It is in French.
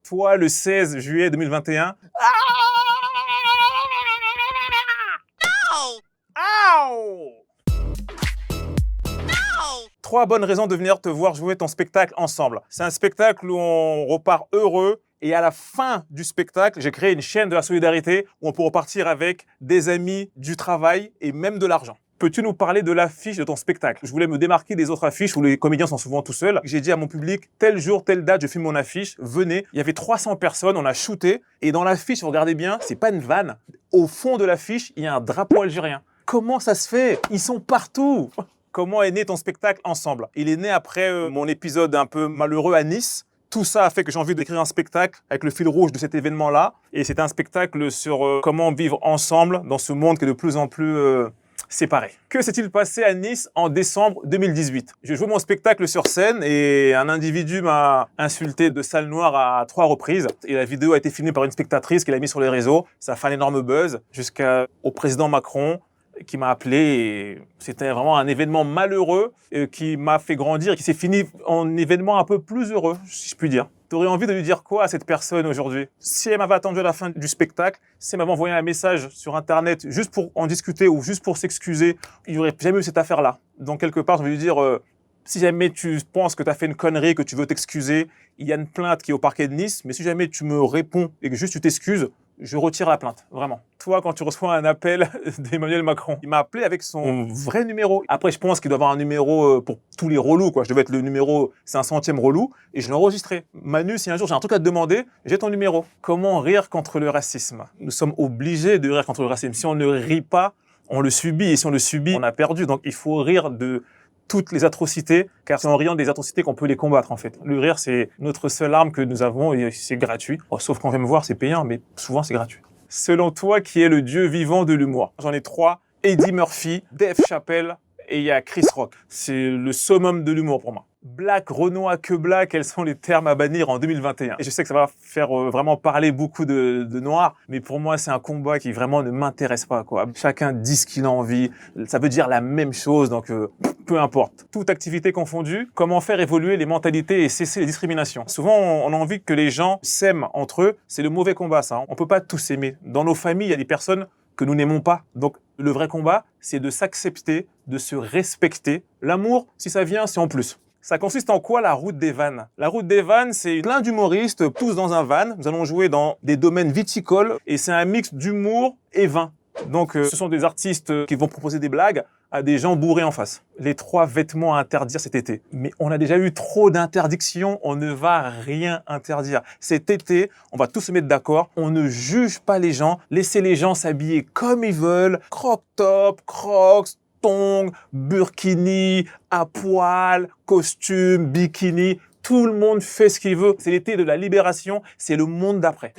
Toi, le 16 juillet 2021. Aouh! 3 bonnes raisons de venir te voir jouer ton spectacle ensemble. C'est un spectacle où on repart heureux et à la fin du spectacle, j'ai créé une chaîne de la solidarité où on peut repartir avec des amis, du travail et même de l'argent. Peux-tu nous parler de l'affiche de ton spectacle? Je voulais me démarquer des autres affiches où les comédiens sont souvent tout seuls. J'ai dit à mon public, tel jour, telle date, je filme mon affiche, venez. Il y avait 300 personnes, on a shooté. Et dans l'affiche, regardez bien, c'est pas une vanne. Au fond de l'affiche, il y a un drapeau algérien. Comment ça se fait? Ils sont partout. Comment est né ton spectacle ensemble? Il est né après mon épisode un peu malheureux à Nice. Tout ça a fait que j'ai envie d'écrire un spectacle avec le fil rouge de cet événement-là. Et c'est un spectacle sur comment vivre ensemble dans ce monde qui est de plus en plus séparé. Que s'est-il passé à Nice en décembre 2018? Je jouais mon spectacle sur scène et un individu m'a insulté de sale noire à 3 reprises. Et la vidéo a été filmée par une spectatrice qui l'a mise sur les réseaux. Ça a fait un énorme buzz jusqu'au président Macron qui m'a appelé et c'était vraiment un événement malheureux qui m'a fait grandir et qui s'est fini en événement un peu plus heureux, si je puis dire. T'aurais envie de lui dire quoi à cette personne aujourd'hui? Si elle m'avait attendu à la fin du spectacle, si elle m'avait envoyé un message sur Internet juste pour en discuter ou juste pour s'excuser, il n'y aurait jamais eu cette affaire-là. Donc quelque part, je vais lui dire, si jamais tu penses que tu as fait une connerie, que tu veux t'excuser, il y a une plainte qui est au parquet de Nice, mais si jamais tu me réponds et que juste tu t'excuses, je retire la plainte, vraiment. Toi, quand tu reçois un appel d'Emmanuel Macron, il m'a appelé avec son vrai numéro. Après, je pense qu'il doit avoir un numéro pour tous les relous, quoi. Je devais être le numéro 500e relou et je l'ai enregistré. Manu, si un jour j'ai un truc à te demander, j'ai ton numéro. Comment rire contre le racisme? Nous sommes obligés de rire contre le racisme. Si on ne rit pas, on le subit. Et si on le subit, on a perdu. Donc, il faut rire de toutes les atrocités, car c'est en riant des atrocités qu'on peut les combattre, en fait. Le rire, c'est notre seule arme que nous avons et c'est gratuit. Oh, sauf quand on vient me voir, c'est payant, mais souvent, c'est gratuit. Selon toi, qui est le dieu vivant de l'humour? J'en ai 3. Eddie Murphy, Dave Chappelle et il y a Chris Rock. C'est le summum de l'humour pour moi. Black, Renoir, que black, quels sont les termes à bannir en 2021? Et je sais que ça va faire vraiment parler beaucoup de noirs, mais pour moi, c'est un combat qui vraiment ne m'intéresse pas, quoi. Chacun dit ce qu'il a envie, ça veut dire la même chose, donc peu importe. Toute activité confondue, comment faire évoluer les mentalités et cesser les discriminations? Souvent, on a envie que les gens s'aiment entre eux, c'est le mauvais combat, ça. On peut pas tous s'aimer. Dans nos familles, il y a des personnes que nous n'aimons pas. Donc, le vrai combat, c'est de s'accepter, de se respecter. L'amour, si ça vient, c'est en plus. Ça consiste en quoi la route des vannes? La route des vannes, c'est plein d'humoristes poussent dans un van. Nous allons jouer dans des domaines viticoles et c'est un mix d'humour et vin. Donc, ce sont des artistes qui vont proposer des blagues à des gens bourrés en face. Les 3 vêtements à interdire cet été. Mais on a déjà eu trop d'interdictions, on ne va rien interdire. Cet été, on va tous se mettre d'accord, on ne juge pas les gens, laissez les gens s'habiller comme ils veulent, croc-top, crocs, tongs, burkini, à poil, costume, bikini, tout le monde fait ce qu'il veut. C'est l'été de la libération, c'est le monde d'après.